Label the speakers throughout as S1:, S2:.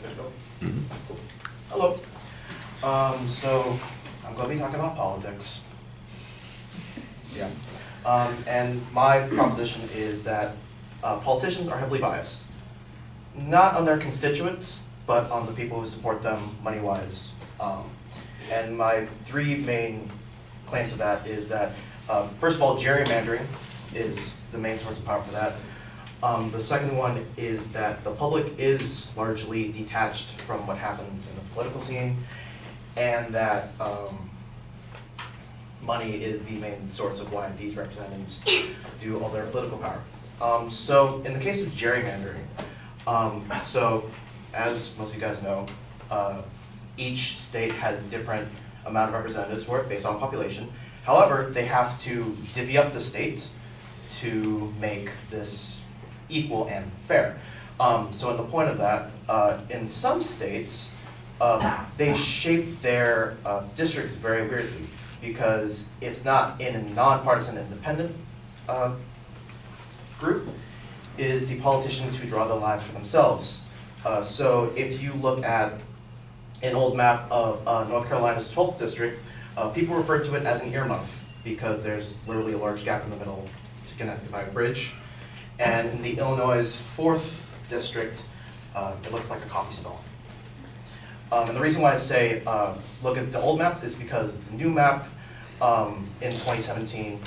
S1: Good to go? Cool. Hello. So I'm going to be talking about politics. Yeah. And my proposition is that politicians are heavily biased, not on their constituents, but on the people who support them money-wise. And my three main claims to that is that, first of all, gerrymandering is the main source of power for that. The second one is that the public is largely detached from what happens in the political scene, and that money is the main source of why these representatives do all their political power. So in the case of gerrymandering, so as most of you guys know, each state has different amount of representatives for it based on population. However, they have to divvy up the state to make this equal and fair. So in the point of that, in some states, they shape their districts very weirdly because it's not in a nonpartisan independent group. It is the politicians who draw the lines for themselves. So if you look at an old map of North Carolina's 12th district, people refer to it as an earmuff because there's literally a large gap in the middle to connect it by a bridge. And in the Illinois' 4th district, it looks like a coffee stall. And the reason why I say look at the old maps is because the new map in 2017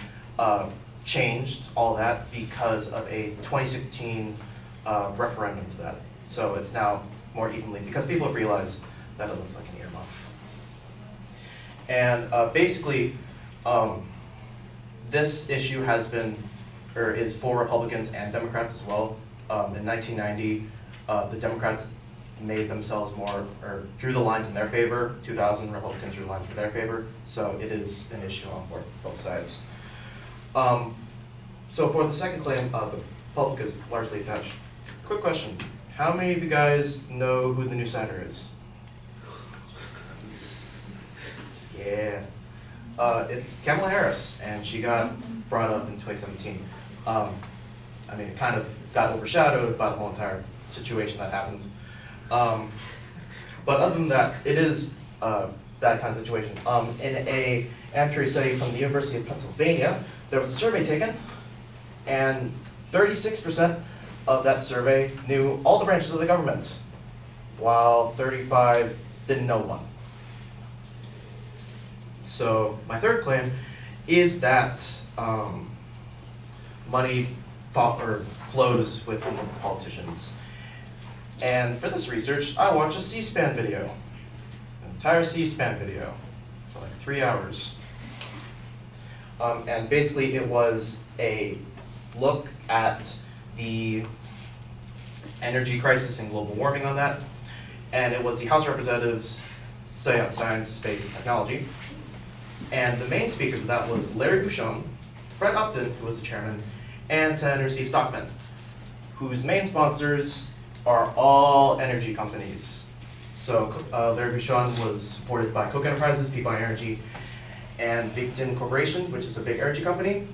S1: changed all that because of a 2016 referendum to that. So it's now more evenly, because people have realized that it looks like an earmuff. And basically, this issue has been, or is for Republicans and Democrats as well. In 1990, the Democrats made themselves more, or drew the lines in their favor. 2000, Republicans drew lines for their favor. So it is an issue on both sides. So for the second claim, the public is largely attached. Quick question. How many of you guys know who the new senator is? Yeah. It's Kamala Harris, and she got brought up in 2017. I mean, it kind of got overshadowed by the whole entire situation that happened. But other than that, it is that kind of situation. In a actuary study from the University of Pennsylvania, there was a survey taken, and 36% of that survey knew all the branches of the government, while 35% didn't know one. So my third claim is that money flows within politicians. And for this research, I watched a C-SPAN video, an entire C-SPAN video for like 3 hours. And basically it was a look at the energy crisis and global warming on that. And it was the House of Representatives Study on Science, Space, and Technology. And the main speakers of that was Larry Bouchon, Fred Upton, who was the chairman, and Senator Steve Stockman, whose main sponsors are all energy companies. So Larry Bouchon was supported by Koch Enterprises, Peabody Energy, and Victon Corporation, which is a big energy company.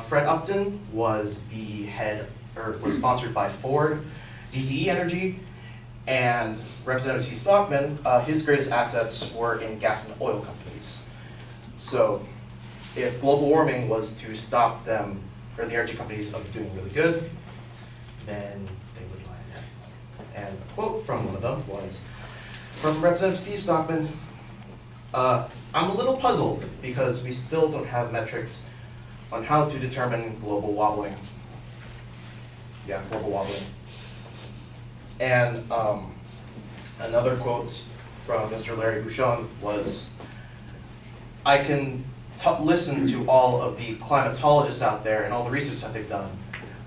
S1: Fred Upton was the head, or was sponsored by Ford, DTE Energy, and Representative Steve Stockman, his greatest assets were in gas and oil companies. So if global warming was to stop them, or the energy companies, of doing really good, then they would lie in it. And a quote from one of them was, from Representative Steve Stockman, I'm a little puzzled because we still don't have metrics on how to determine global wobbling. Yeah, global wobbling. And another quote from Mr. Larry Bouchon was, I can listen to all of the climatologists out there and all the research that they've done,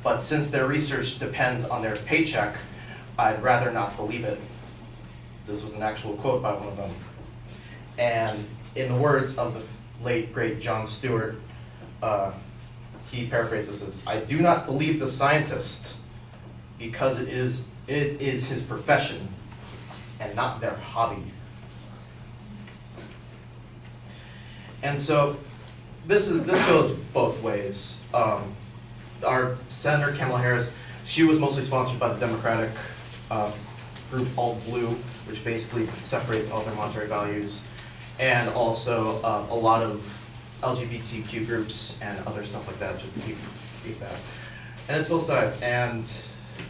S1: but since their research depends on their paycheck, I'd rather not believe it. This was an actual quote by one of them. And in the words of the late, great Jon Stewart, he paraphrases this, I do not believe the scientist because it is his profession and not their hobby. And so this goes both ways. Our Senator Kamala Harris, she was mostly sponsored by the Democratic group Alt Blue, which basically separates all their monetary values, and also a lot of LGBTQ groups and other stuff like that, just to keep that. And it's both sides. And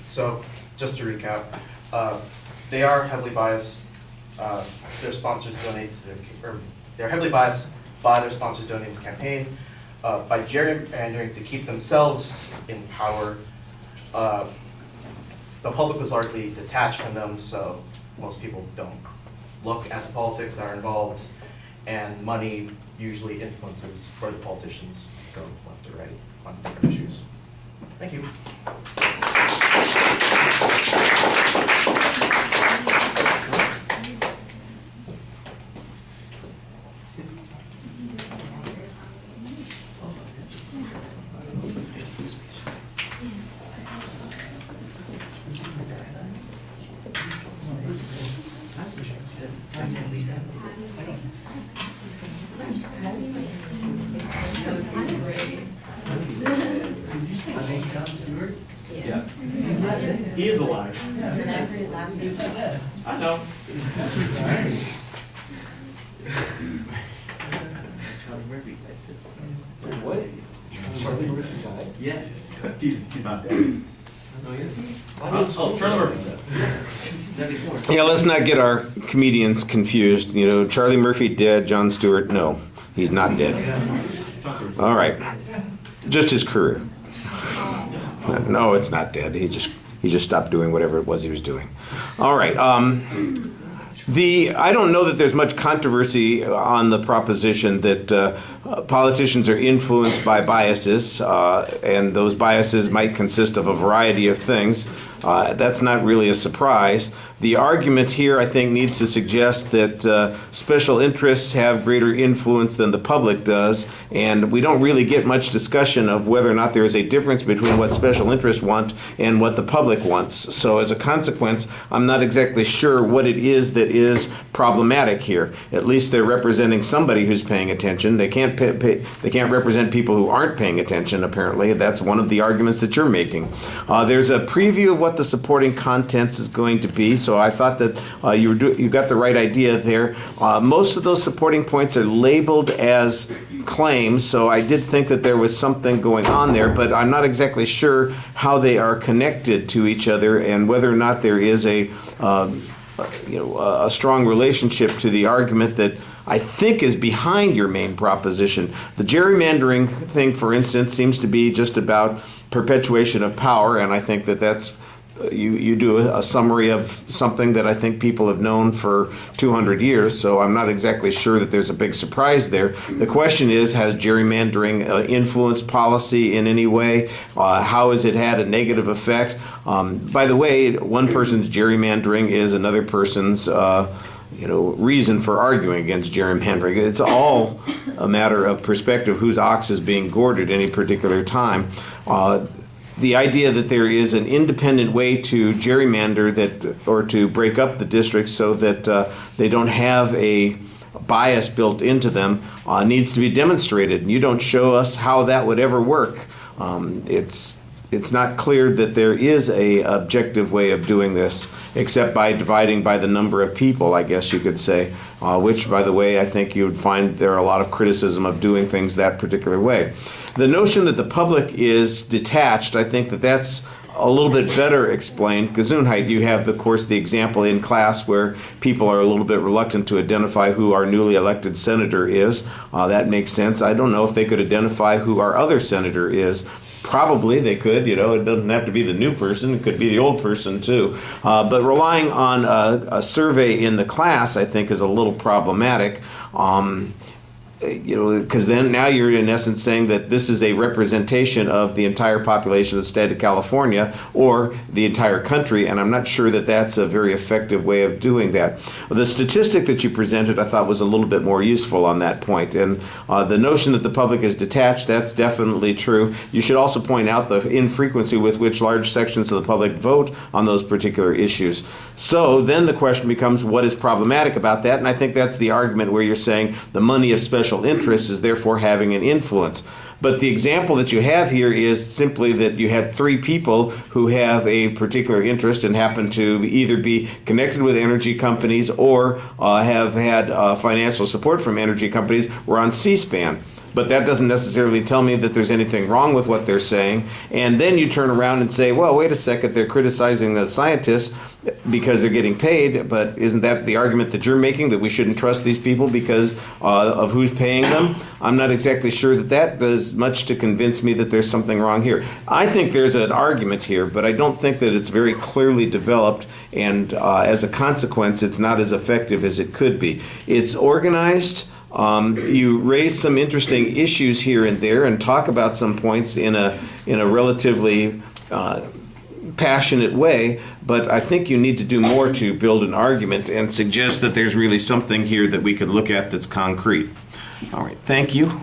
S1: so, just to recap, they are heavily biased. Their sponsors donate to their, or they're heavily biased by their sponsors donating to the campaign, by gerrymandering to keep themselves in power. The public was largely detached from them, so most people don't look at the politics that are involved, and money usually influences where the politicians go left or right on different issues. Thank you.
S2: Yes. He is alive. I know.
S3: What? Charlie Murphy died?
S2: Yeah. He's not dead. Oh, Charlie Murphy. 74.
S4: Yeah, let's not get our comedians confused. You know, Charlie Murphy dead, Jon Stewart, no, he's not dead. All right, just his career. No, it's not dead. He just stopped doing whatever it was he was doing. All right. I don't know that there's much controversy on the proposition that politicians are influenced by biases, and those biases might consist of a variety of things. That's not really a surprise. The argument here, I think, needs to suggest that special interests have greater influence than the public does, and we don't really get much discussion of whether or not there is a difference between what special interests want and what the public wants. So as a consequence, I'm not exactly sure what it is that is problematic here. At least they're representing somebody who's paying attention. They can't they can't represent people who aren't paying attention, apparently. That's one of the arguments that you're making. There's a preview of what the supporting contents is going to be, so I thought that you got the right idea there. Most of those supporting points are labeled as claims, so I did think that there was something going on there, but I'm not exactly sure how they are connected to each other and whether or not there is a strong relationship to the argument that I think is behind your main proposition. The gerrymandering thing, for instance, seems to be just about perpetuation of power, and I think that that's you do a summary of something that I think people have known for 200 years, so I'm not exactly sure that there's a big surprise there. The question is, has gerrymandering influenced policy in any way? How has it had a negative effect? By the way, one person's gerrymandering is another person's reason for arguing against gerrymandering. It's all a matter of perspective, whose ox is being gored at any particular time. The idea that there is an independent way to gerrymander or to break up the districts so that they don't have a bias built into them needs to be demonstrated. And you don't show us how that would ever work. It's not clear that there is a objective way of doing this, except by dividing by the number of people, I guess you could say, which, by the way, I think you would find there are a lot of criticism of doing things that particular way. The notion that the public is detached, I think that that's a little bit better explained. Gesundheit, you have, of course, the example in class where people are a little bit reluctant to identify who our newly elected senator is. That makes sense. I don't know if they could identify who our other senator is. Probably they could, it doesn't have to be the new person, it could be the old person too. But relying on a survey in the class, I think, is a little problematic. Because then now you're in essence saying that this is a representation of the entire population of the state of California or the entire country, and I'm not sure that that's a very effective way of doing that. The statistic that you presented I thought was a little bit more useful on that point, and the notion that the public is detached, that's definitely true. You should also point out the infrequency with which large sections of the public vote on those particular issues. So then the question becomes, what is problematic about that? And I think that's the argument where you're saying the money of special interest is therefore having an influence. But the example that you have here is simply that you had three people who have a particular interest and happen to either be connected with energy companies or have had financial support from energy companies were on C-SPAN. But that doesn't necessarily tell me that there's anything wrong with what they're saying. And then you turn around and say, well, wait a second, they're criticizing the scientists because they're getting paid, but isn't that the argument that you're making, that we shouldn't trust these people because of who's paying them? I'm not exactly sure that that does much to convince me that there's something wrong here. I think there's an argument here, but I don't think that it's very clearly developed, and as a consequence, it's not as effective as it could be. It's organized. You raise some interesting issues here and there and talk about some points in a relatively passionate way, but I think you need to do more to build an argument and suggest that there's really something here that we could look at that's concrete. All right, thank you.